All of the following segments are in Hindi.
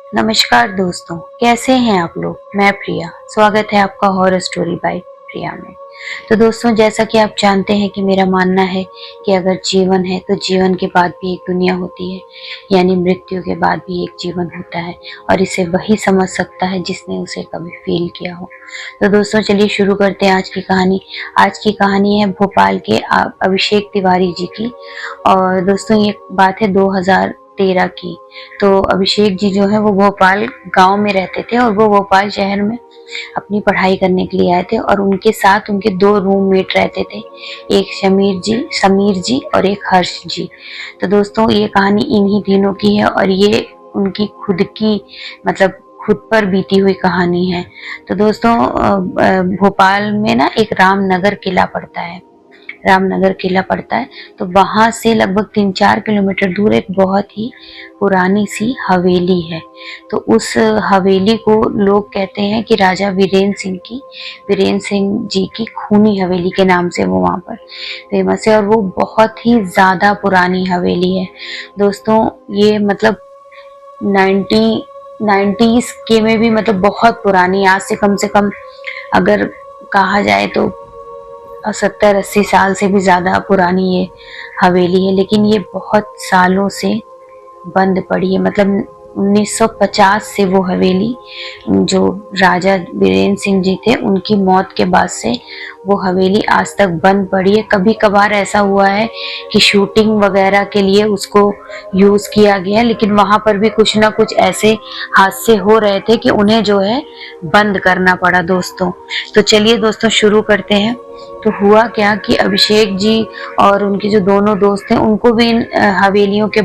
नमस्कार दोस्तों, कैसे हैं आप लोग। मैं प्रिया, स्वागत है आपका हॉरर स्टोरी बाय प्रिया में। तो दोस्तों, जैसा कि आप जानते हैं कि मेरा मानना है कि अगर जीवन है तो जीवन के बाद भी एक दुनिया होती है, यानी मृत्यु के बाद भी एक जीवन होता है और इसे वही समझ सकता है जिसने उसे कभी फील किया हो। तो दोस्तों, चलिए शुरू करते हैं आज की कहानी। आज की कहानी है भोपाल के अभिषेक तिवारी जी की। और दोस्तों, ये बात है 2013 की। तो अभिषेक जी जो है वो भोपाल गांव में रहते थे और वो भोपाल शहर में अपनी पढ़ाई करने के लिए आए थे और उनके साथ उनके दो रूममेट रहते थे, एक समीर जी और एक हर्ष जी। तो दोस्तों, ये कहानी इन्हीं तीनों की है और ये उनकी खुद की मतलब खुद पर बीती हुई कहानी है। तो दोस्तों, भोपाल में ना एक रामनगर किला पड़ता है। रामनगर किला पड़ता है, तो वहां से लगभग 3-4 किलोमीटर दूर एक बहुत ही पुरानी सी हवेली है। तो उस हवेली को लोग कहते हैं कि राजा वीरेंद्र सिंह जी की खूनी हवेली के नाम से वो वहां पर फेमस है और वो बहुत ही ज्यादा पुरानी हवेली है। दोस्तों, ये मतलब 90s के में भी मतलब बहुत पुरानी, आज से कम अगर कहा जाए तो 70-80 साल से भी ज्यादा पुरानी ये हवेली है। लेकिन ये बहुत सालों से बंद पड़ी है। मतलब 1950 से वो हवेली, जो राजा वीरेंद्र सिंह जी थे उनकी मौत के बाद से वो हवेली आज तक बंद पड़ी है। कभी कभार ऐसा हुआ है कि शूटिंग वगैरह के लिए उसको यूज किया गया, लेकिन वहां पर भी कुछ ना कुछ ऐसे हादसे हो रहे थे कि उन्हें जो है बंद करना पड़ा दोस्तों। तो चलिए दोस्तों, शुरू करते हैं। तो हुआ क्या कि अभिषेक जी और उनके जो दोनों दोस्त हैं उनको भी इन हवेली के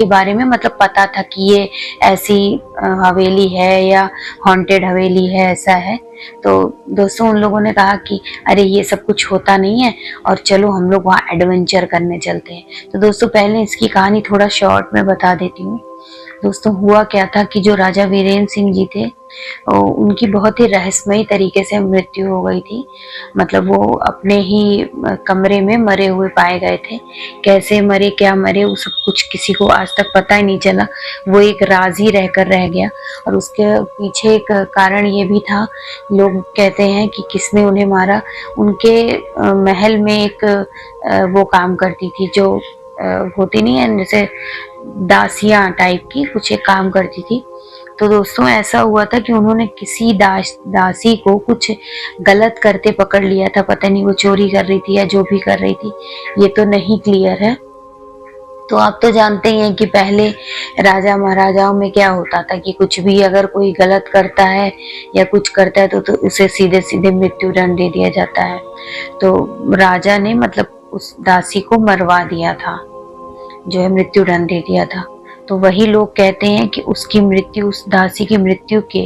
बारे में मतलब पता था कि ये ऐसी हवेली है या हॉन्टेड हवेली है, ऐसा है। तो दोस्तों, उन लोगों ने कहा कि अरे ये सब कुछ होता नहीं है और चलो हम लोग वहाँ एडवेंचर करने चलते हैं। तो दोस्तों, पहले इसकी कहानी थोड़ा शॉर्ट में बता देती हूँ। दोस्तों, हुआ क्या था कि जो राजा वीरेंद्र सिंह जी थे, उनकी बहुत ही रहस्यमयी तरीके से मृत्यु हो गई थी। मतलब वो अपने ही कमरे में मरे हुए पाए गए थे। कैसे मरे, क्या मरे, वो सब कुछ किसी को आज तक पता ही नहीं चला। वो एक राज ही रहकर रह गया। और उसके पीछे एक कारण ये भी था, लोग कहते हैं कि किसने उन्हें मारा। उनके महल में एक वो काम करती थी, जो होती नहीं है जैसे दासियां टाइप की, कुछ एक काम करती थी। तो दोस्तों, ऐसा हुआ था कि उन्होंने किसी दासी को कुछ गलत करते पकड़ लिया था। पता नहीं वो चोरी कर रही थी या जो भी कर रही थी, ये तो नहीं क्लियर है। तो आप तो जानते ही हैं कि पहले राजा महाराजाओं में क्या होता था कि कुछ भी अगर कोई गलत करता है या कुछ करता है तो उसे सीधे सीधे मृत्यु दंड दे दिया जाता है। तो राजा ने मतलब उस दासी को मरवा दिया था, जो है मृत्यु दंड दे दिया था। तो वही लोग कहते हैं कि उसकी मृत्यु, उस दासी की मृत्यु के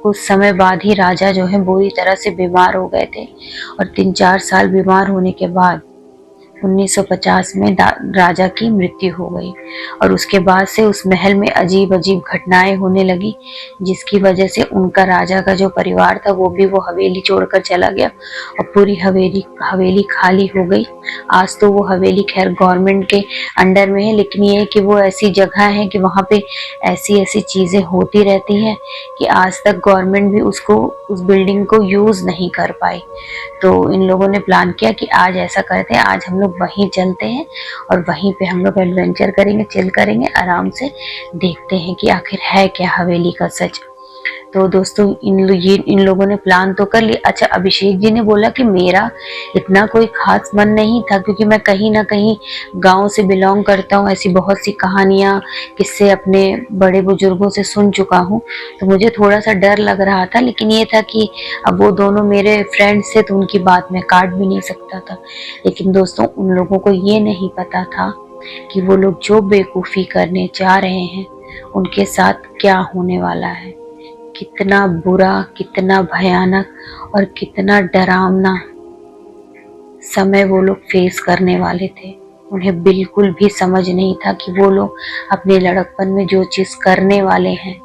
कुछ समय बाद ही राजा जो है बुरी तरह से बीमार हो गए थे। और 3-4 साल बीमार होने के बाद 1950 में राजा की मृत्यु हो गई। और उसके बाद से उस महल में अजीब अजीब घटनाएं होने लगी, जिसकी वजह से उनका राजा का जो परिवार था वो भी वो हवेली छोड़कर चला गया और पूरी हवेली खाली हो गई। आज तो वो हवेली खैर गवर्नमेंट के अंडर में है, लेकिन ये है कि वो ऐसी जगह है कि वहाँ पे ऐसी ऐसी चीजें होती रहती हैं कि आज तक गवर्नमेंट भी उस बिल्डिंग को यूज नहीं कर पाई। तो इन लोगों ने प्लान किया कि आज ऐसा करते हैं, आज हम लोग वहीं चलते हैं और वहीं पे हम लोग एडवेंचर करेंगे, चिल करेंगे, आराम से देखते हैं कि आखिर है क्या हवेली का सच। तो दोस्तों, इन लोगों ने प्लान तो कर लिया। अच्छा, अभिषेक जी ने बोला कि मेरा इतना कोई खास मन नहीं था, क्योंकि मैं कहीं ना कहीं गांव से बिलोंग करता हूँ। ऐसी बहुत सी कहानियां, किस्से अपने बड़े बुजुर्गों से सुन चुका हूँ। तो मुझे थोड़ा सा डर लग रहा था, लेकिन ये था कि अब वो दोनों मेरे फ्रेंड्स थे तो उनकी बात मैं काट भी नहीं सकता था। लेकिन दोस्तों, उन लोगों को ये नहीं पता था कि वो लोग जो बेवकूफ़ी करने जा रहे हैं उनके साथ क्या होने वाला है। कितना बुरा, कितना भयानक और कितना डरावना समय वो लोग फेस करने वाले थे। उन्हें बिल्कुल भी समझ नहीं था कि वो लोग अपने लड़कपन में जो चीज करने वाले हैं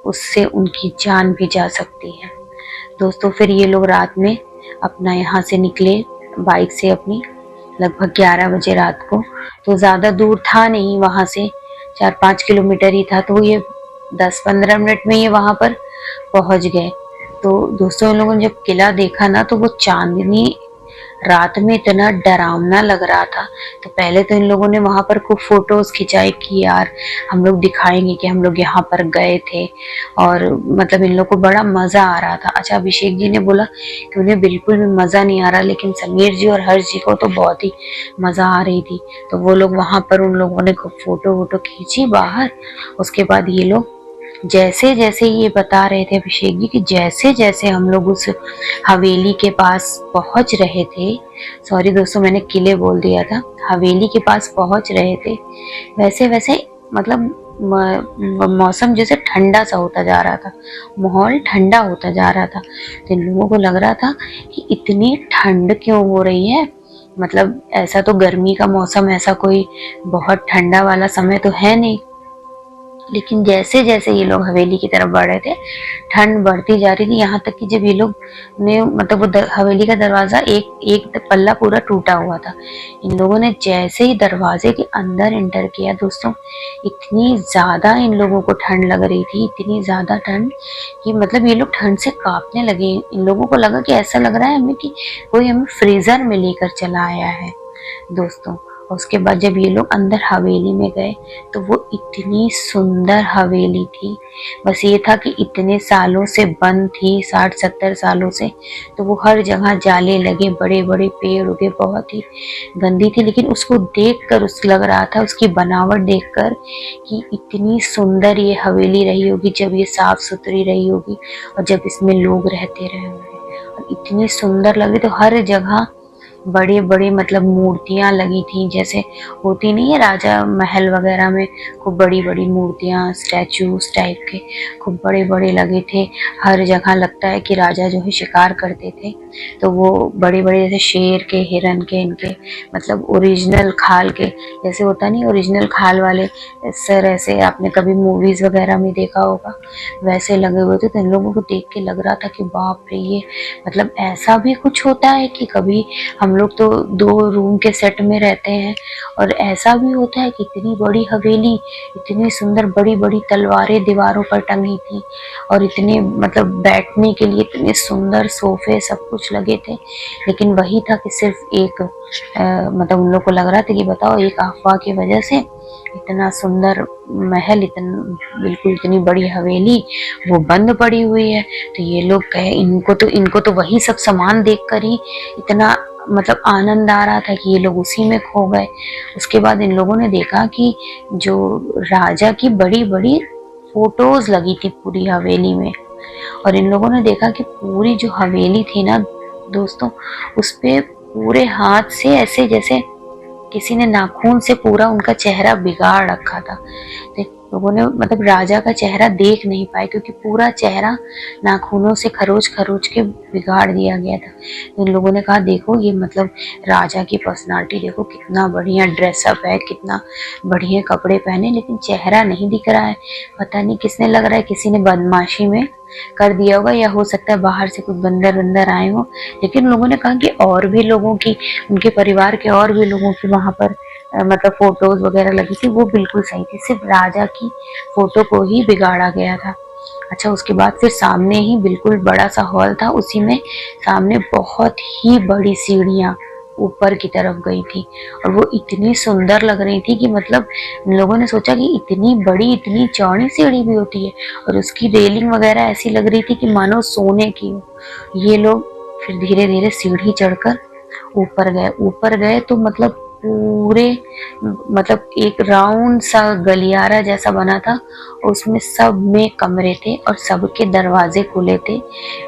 उससे उनकी जान भी जा सकती है। दोस्तों, फिर ये लोग रात में अपना यहाँ से निकले बाइक से अपनी, लगभग 11 बजे रात को। तो ज्यादा दूर था नहीं वहां से, 4-5 किलोमीटर ही था, तो ये 10-15 मिनट में ये वहां पर पहुंच गए। तो दोस्तों इन लोगों ने जब किला देखा ना, तो वो चांदनी रात में इतना डरावना लग रहा था। तो पहले तो इन लोगों ने वहां पर खूब फोटोज खिंचाई कि यार हम लोग दिखाएंगे कि हम लोग यहाँ पर गए थे, और मतलब इन लोग को बड़ा मजा आ रहा था। अच्छा, अभिषेक जी ने बोला कि उन्हें बिल्कुल भी मजा नहीं आ रहा, लेकिन समीर जी और हर्ष जी को तो बहुत ही मजा आ रही थी। तो वो लोग वहां पर उन लोगों ने खूब फोटो वोटो खींची बाहर। उसके बाद ये लोग जैसे जैसे ये बता रहे थे अभिषेक जी कि जैसे जैसे हम लोग उस हवेली के पास पहुंच रहे थे, सॉरी दोस्तों मैंने किले बोल दिया था, हवेली के पास पहुंच रहे थे, वैसे वैसे मतलब मौसम जैसे ठंडा सा होता जा रहा था, माहौल ठंडा होता जा रहा था। तो इन लोगों को लग रहा था कि इतनी ठंड क्यों हो रही है, मतलब ऐसा तो गर्मी का मौसम, ऐसा कोई बहुत ठंडा वाला समय तो है नहीं। लेकिन जैसे जैसे ये लोग हवेली की तरफ बढ़ रहे थे, ठंड बढ़ती जा रही थी, यहाँ तक कि जब ये लोग ने मतलब वो हवेली का दरवाजा एक एक पल्ला पूरा टूटा हुआ था। इन लोगों ने जैसे ही दरवाजे के अंदर एंटर किया दोस्तों, इतनी ज्यादा इन लोगों को ठंड लग रही थी, इतनी ज्यादा ठंड कि मतलब ये लोग ठंड से कांपने लगे। इन लोगों को लगा कि ऐसा लग रहा है हमें कि कोई हमें फ्रीजर में लेकर चला आया है दोस्तों। उसके बाद जब ये लोग अंदर हवेली में गए, तो वो इतनी सुंदर हवेली थी। बस ये था कि इतने सालों से बंद थी, 60-70 सालों से, तो वो हर जगह जाले लगे, बड़े बड़े पेड़ उगे, बहुत ही गंदी थी। लेकिन उसको देख कर उस लग रहा था, उसकी बनावट देखकर, कि इतनी सुंदर ये हवेली रही होगी जब ये साफ सुथरी रही होगी और जब इसमें लोग रहते रहे होंगे। और इतनी सुंदर लगी, तो हर जगह बड़ी बड़ी मतलब मूर्तियां लगी थी, जैसे होती नहीं है राजा महल वगैरह में, खूब बड़ी बड़ी मूर्तियां, स्टैचूज टाइप के खूब बड़े बड़े लगे थे। हर जगह लगता है कि राजा जो है शिकार करते थे, तो वो बड़े बड़े जैसे शेर के, हिरन के, इनके मतलब ओरिजिनल खाल के, जैसे होता नहीं ओरिजिनल खाल वाले सर, ऐसे आपने कभी मूवीज वगैरह में देखा होगा, वैसे लगे हुए थे। तो इन लोगों को देख के लग रहा था कि बाप रे, ये मतलब ऐसा भी कुछ होता है कि कभी हम लोग तो 2 रूम के सेट में रहते हैं, और ऐसा भी होता है कि इतनी बड़ी हवेली, इतनी सुंदर बड़ी बड़ी तलवारें दीवारों पर टंगी थी, और इतने मतलब बैठने के लिए इतने सुंदर सोफे सब कुछ लगे थे। लेकिन वही था कि सिर्फ एक मतलब उन लोग को लग रहा था कि बताओ एक अफवाह की वजह से इतना सुंदर महल, इतना बिल्कुल इतनी बड़ी हवेली वो बंद पड़ी हुई है। तो ये लोग कहे, इनको तो वही सब सामान देखकर ही इतना मतलब आनंद आ रहा था कि ये लोग उसी में खो गए। उसके बाद इन लोगों ने देखा कि जो राजा की बड़ी बड़ी फोटोज लगी थी पूरी हवेली में, और इन लोगों ने देखा कि पूरी जो हवेली थी ना दोस्तों, उस पे पूरे हाथ से ऐसे जैसे किसी ने नाखून से पूरा उनका चेहरा बिगाड़ रखा था। तो लोगों ने मतलब राजा का चेहरा देख नहीं पाए, क्योंकि पूरा चेहरा नाखूनों से खरोच खरोच के बिगाड़ दिया गया था। तो इन लोगों ने कहा देखो ये मतलब राजा की पर्सनालिटी देखो, कितना बढ़िया ड्रेसअप है, कितना बढ़िया कपड़े पहने, लेकिन चेहरा नहीं दिख रहा है। पता नहीं किसने, लग रहा है किसी ने बदमाशी में कर दिया होगा, या हो सकता है बाहर से कुछ बंदर वंदर आए हो। लेकिन लोगों ने कहा कि और भी लोगों की, उनके परिवार के और भी लोगों की वहां पर मतलब फोटोज वगैरह लगी थी, वो बिल्कुल सही थी, सिर्फ राजा की फोटो को ही बिगाड़ा गया था। अच्छा, उसके बाद फिर सामने ही बिल्कुल बड़ा सा हॉल था, उसी में सामने बहुत ही बड़ी सीढ़ियां ऊपर की तरफ गई थी, और वो इतनी सुंदर लग रही थी कि मतलब लोगों ने सोचा कि इतनी बड़ी इतनी चौड़ी सीढ़ी भी होती है, और उसकी रेलिंग वगैरह ऐसी लग रही थी कि मानो सोने की हो। ये लोग फिर धीरे धीरे सीढ़ी चढ़कर ऊपर गए तो मतलब पूरे मतलब एक राउंड सा गलियारा जैसा बना था, उसमें सब में कमरे थे और सबके दरवाजे खुले थे।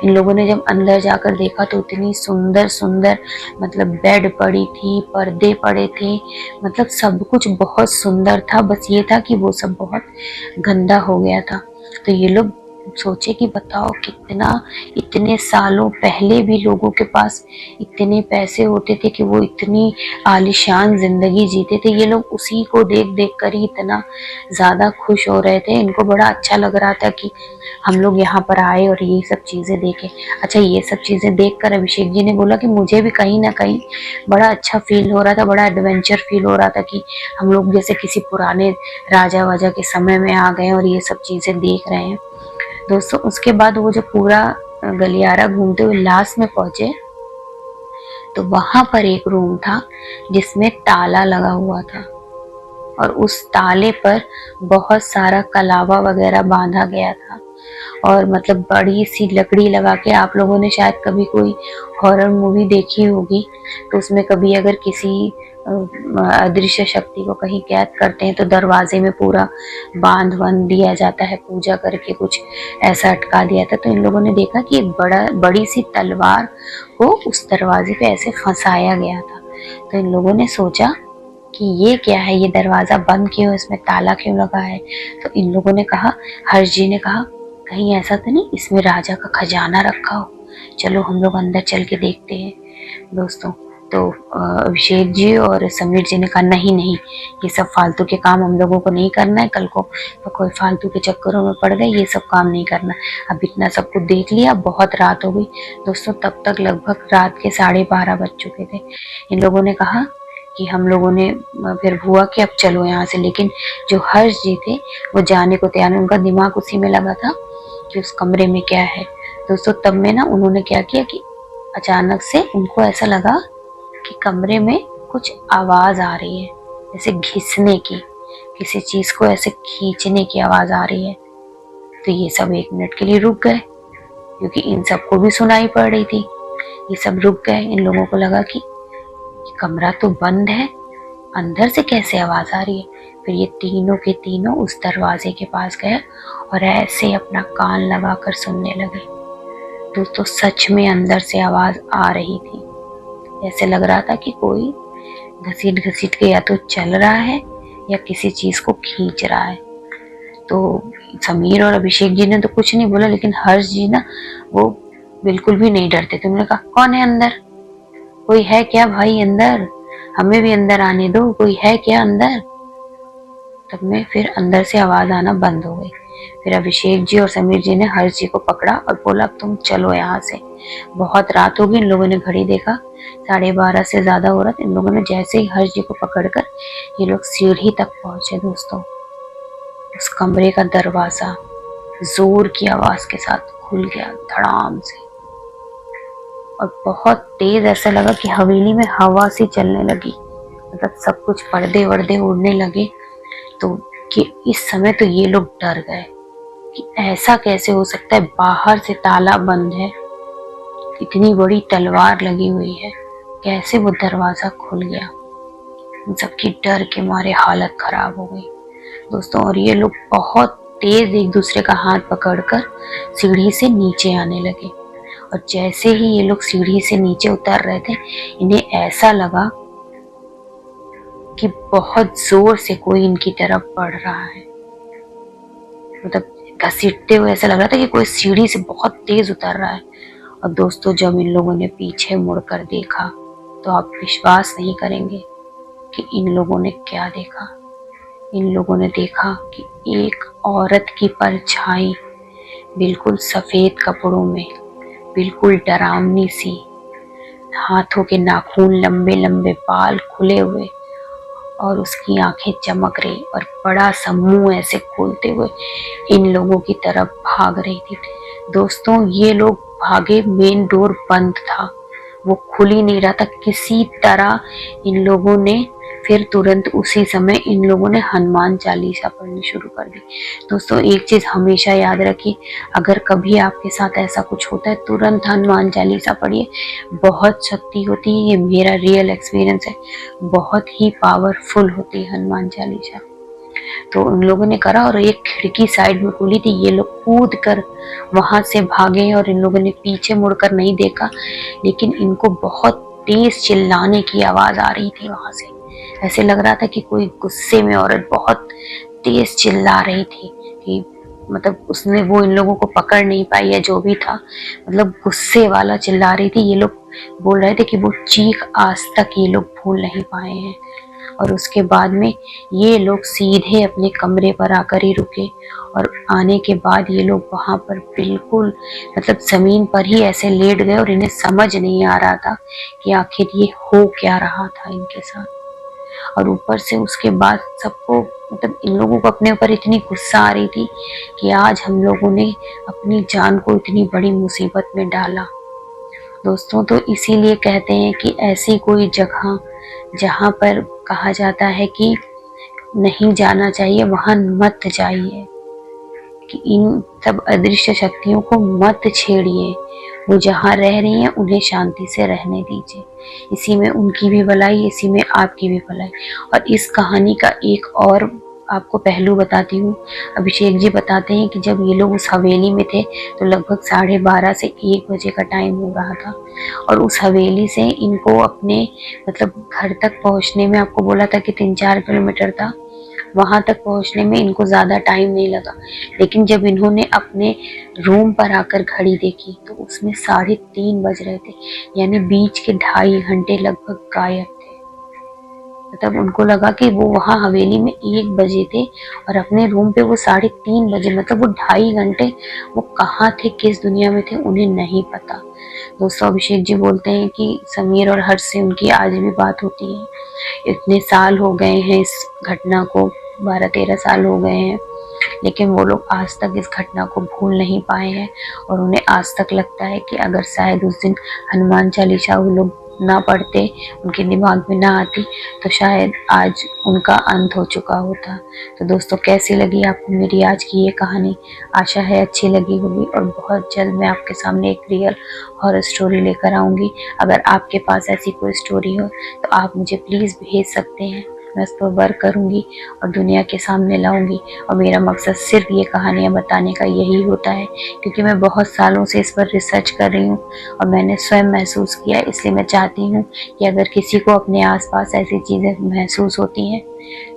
इन लोगों ने जब अंदर जाकर देखा तो इतनी सुंदर सुंदर मतलब बेड पड़ी थी, पर्दे पड़े थे, मतलब सब कुछ बहुत सुंदर था। बस ये था कि वो सब बहुत गंदा हो गया था। तो ये लोग सोचे कि बताओ कितना, इतने सालों पहले भी लोगों के पास इतने पैसे होते थे कि वो इतनी आलीशान जिंदगी जीते थे। ये लोग उसी को देख देख कर ही इतना ज्यादा खुश हो रहे थे। इनको बड़ा अच्छा लग रहा था कि हम लोग यहाँ पर आए और ये सब चीजें देखे। अच्छा, ये सब चीजें देखकर अभिषेक जी ने बोला कि मुझे भी कहीं ना कहीं बड़ा अच्छा फील हो रहा था, बड़ा एडवेंचर फील हो रहा था कि हम लोग जैसे किसी पुराने राजा वाजा के समय में आ गए और ये सब चीजें देख रहे हैं। दोस्तों, उसके बाद वो जो पूरा गलियारा घूमते हुए लास्ट में पहुंचे तो वहां पर एक रूम था जिसमें ताला लगा हुआ था और उस ताले पर बहुत सारा कलावा वगैरह बांधा गया था। और मतलब बड़ी सी लकड़ी लगा के, आप लोगों ने शायद कभी कोई हॉरर मूवी देखी होगी तो उसमें कभी अगर किसी अदृश्य शक्ति को कहीं कैद करते हैं तो दरवाजे में पूरा बांध दिया जाता है, पूजा करके कुछ ऐसा अटका दिया था। तो इन लोगों ने देखा कि एक बड़ी सी तलवार को उस दरवाजे पे ऐसे फंसाया गया था। तो इन लोगों ने सोचा कि ये क्या है, ये दरवाजा बंद क्यों, इसमें ताला क्यों लगा है। तो इन लोगों ने कहा, हर्ष जी ने कहा, कहीं ऐसा तो नहीं इसमें राजा का खजाना रखा हो, चलो हम लोग अंदर चल के देखते हैं। दोस्तों, तो अभिषेक जी और समीर जी ने कहा, नहीं नहीं, ये सब फालतू के काम हम लोगों को नहीं करना है, कल को तो कोई फालतू के चक्करों में पड़ गए, ये सब काम नहीं करना। अब इतना सब कुछ देख लिया, बहुत रात हो गई। दोस्तों, तब तक लगभग रात के 12:30 बज चुके थे। इन लोगों ने कहा कि हम लोगों ने फिर हुआ कि अब चलो यहाँ से, लेकिन जो हर्ष जी थे वो जाने को तैयार नहीं, उनका दिमाग उसी में लगा था कि उस कमरे में क्या है। दोस्तों, तब में ना उन्होंने क्या किया कि अचानक से उनको ऐसा लगा कि कमरे में कुछ आवाज आ रही है, जैसे घिसने की, किसी चीज को ऐसे खींचने की आवाज आ रही है। तो ये सब 1 मिनट के लिए रुक गए, क्योंकि इन सबको भी सुनाई पड़ रही थी। ये सब रुक गए। इन लोगों को लगा कि कमरा तो बंद है, अंदर से कैसे आवाज आ रही है। फिर ये तीनों के तीनों उस दरवाजे के पास गए और ऐसे अपना कान लगाकर सुनने लगे। दोस्तों, सच में अंदर से आवाज आ रही थी। ऐसे लग रहा था कि कोई घसीट घसीट के या तो चल रहा है या किसी चीज को खींच रहा है। तो समीर और अभिषेक जी ने तो कुछ नहीं बोला, लेकिन हर्ष जी ना वो बिल्कुल भी नहीं डरते थे। उन्होंने कहा, कौन है अंदर, कोई है क्या भाई अंदर, हमें भी अंदर आने दो, कोई है क्या अंदर। तब में फिर अंदर से आवाज आना बंद हो गई। फिर अभिषेक जी और समीर जी ने हर्ष जी को पकड़ा और बोला, तुम चलो यहाँ से, बहुत रात हो गई। इन लोगों ने घड़ी देखा, 12:30 से ज्यादा हो रहा था। इन लोगों ने जैसे ही हर्ष जी को पकड़कर ये लोग सीढ़ी तक पहुंचे, दोस्तों, उस कमरे का दरवाजा जोर की आवाज के साथ खुल गया, धड़ाम से। और बहुत तेज ऐसा लगा कि हवेली में हवा सी चलने लगी, मतलब सब कुछ पर्दे वर्दे उड़ने लगे। तो कि इस समय तो ये लोग डर गए कि ऐसा कैसे हो सकता है, बाहर से ताला बंद है, इतनी बड़ी तलवार लगी हुई है, कैसे वो दरवाजा खुल गया। उन सबकी डर के मारे हालत खराब हो गई, दोस्तों। और ये लोग बहुत तेज एक दूसरे का हाथ पकड़कर सीढ़ी से नीचे आने लगे। और जैसे ही ये लोग सीढ़ी से नीचे उतर रहे थे, इन्हें ऐसा लगा कि बहुत जोर से कोई इनकी तरफ बढ़ रहा है, मतलब घसीटते हुए ऐसा लग रहा था कि कोई सीढ़ी से बहुत तेज उतर रहा है। और दोस्तों, जब इन लोगों ने पीछे मुड़कर देखा तो आप विश्वास नहीं करेंगे कि इन लोगों ने क्या देखा। इन लोगों ने देखा कि एक औरत की परछाई बिल्कुल सफेद कपड़ों में, बिल्कुल डरावनी सी, हाथों के नाखून लंबे लंबे, बाल खुले हुए और उसकी आंखें चमक रही और बड़ा सा मुंह ऐसे खोलते हुए इन लोगों की तरफ भाग रही थी। दोस्तों, ये लोग भागे, मेन डोर बंद था, वो खुल ही नहीं रहा था किसी तरह। इन लोगों ने फिर तुरंत उसी समय इन लोगों ने हनुमान चालीसा पढ़नी शुरू कर दी। दोस्तों, एक चीज हमेशा याद रखिए, अगर कभी आपके साथ ऐसा कुछ होता है, तुरंत हनुमान चालीसा पढ़िए, बहुत शक्ति होती है। ये मेरा रियल एक्सपीरियंस है, बहुत ही पावरफुल होती है हनुमान चालीसा। तो उन लोगों ने करा और एक खिड़की साइड में खुली थी, ये लोग कूद कर वहां से भागे और इन लोगों ने पीछे मुड़कर नहीं देखा, लेकिन इनको बहुत तेज चिल्लाने की आवाज आ रही थी वहां से। ऐसे लग रहा था कि कोई गुस्से में औरत बहुत तेज चिल्ला रही थी कि मतलब उसने वो इन लोगों को पकड़ नहीं पाई या जो भी था, मतलब गुस्से वाला चिल्ला रही थी। ये लोग बोल रहे थे कि वो चीख आज तक ये लोग भूल नहीं पाए हैं। और उसके बाद में ये लोग सीधे अपने कमरे पर आकर ही रुके, और आने के बाद ये लोग वहां पर बिल्कुल मतलब जमीन पर ही ऐसे लेट गए, और इन्हें समझ नहीं आ रहा था कि आखिर ये हो क्या रहा था इनके साथ। और ऊपर से उसके बाद सबको मतलब इन लोगों को अपने ऊपर इतनी गुस्सा आ रही थी कि आज हम लोगों ने अपनी जान को इतनी बड़ी मुसीबत में डाला। दोस्तों, तो इसीलिए कहते हैं कि ऐसी कोई जगह जहाँ पर कहा जाता है कि नहीं जाना चाहिए, वहां मत जाइए, कि इन सब अदृश्य शक्तियों को मत छेड़िए। वो जहाँ रह रही हैं उन्हें शांति से रहने दीजिए। इसी में उनकी भी भलाई, इसी में आपकी भी भलाई। और इस कहानी का एक और आपको पहलू बताती हूँ। अभिषेक जी बताते हैं कि जब ये लोग उस हवेली में थे तो लगभग 12:30 से 1 बजे का टाइम हो रहा था, और उस हवेली से इनको अपने मतलब घर तक पहुँचने में, आपको बोला था कि 3-4 किलोमीटर था, वहां तक पहुंचने में इनको ज्यादा टाइम नहीं लगा। लेकिन जब इन्होंने अपने रूम पर आकर घड़ी देखी तो उसमें 3:30 बज रहे थे, यानी बीच के 2.5 घंटे लगभग गायब थे। मतलब उनको लगा कि वो वहां हवेली में 1 बजे थे और अपने रूम पे वो 3:30 बजे, मतलब वो 2.5 घंटे वो कहाँ थे, किस दुनिया में थे, उन्हें नहीं पता। दोस्तों, अभिषेक जी बोलते हैं कि समीर और हर्ष से उनकी आज भी बात होती है। इतने साल हो गए हैं इस घटना को, 12-13 साल हो गए हैं, लेकिन वो लोग आज तक इस घटना को भूल नहीं पाए हैं। और उन्हें आज तक लगता है कि अगर शायद उस दिन हनुमान चालीसा वो लोग ना पढ़ते, उनके दिमाग में ना आती, तो शायद आज उनका अंत हो चुका होता। तो दोस्तों, कैसी लगी आपको मेरी आज की ये कहानी? आशा है अच्छी लगी होगी, और बहुत जल्द मैं आपके सामने एक रियल हॉरर स्टोरी लेकर आऊँगी। अगर आपके पास ऐसी कोई स्टोरी हो तो आप मुझे प्लीज़ भेज सकते हैं, मैं उस पर वर्क करूँगी और दुनिया के सामने लाऊंगी। और मेरा मकसद सिर्फ ये कहानियाँ बताने का यही होता है, क्योंकि मैं बहुत सालों से इस पर रिसर्च कर रही हूँ और मैंने स्वयं महसूस किया। इसलिए मैं चाहती हूँ कि अगर किसी को अपने आसपास ऐसी चीज़ें महसूस होती हैं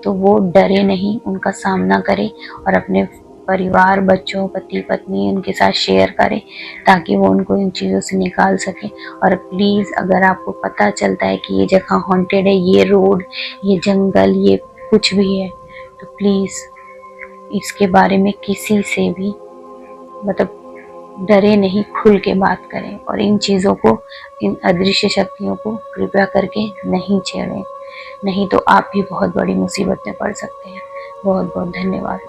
तो वो डरे नहीं, उनका सामना करे और अपने परिवार, बच्चों, पति पत्नी उनके साथ शेयर करें, ताकि वो उनको इन चीज़ों से निकाल सकें। और प्लीज़, अगर आपको पता चलता है कि ये जगह हॉन्टेड है, ये रोड, ये जंगल, ये कुछ भी है, तो प्लीज़ इसके बारे में किसी से भी मतलब डरे नहीं, खुल के बात करें। और इन चीज़ों को, इन अदृश्य शक्तियों को कृपया करके नहीं छेड़ें, नहीं तो आप भी बहुत बड़ी मुसीबत में पड़ सकते हैं। बहुत बहुत धन्यवाद।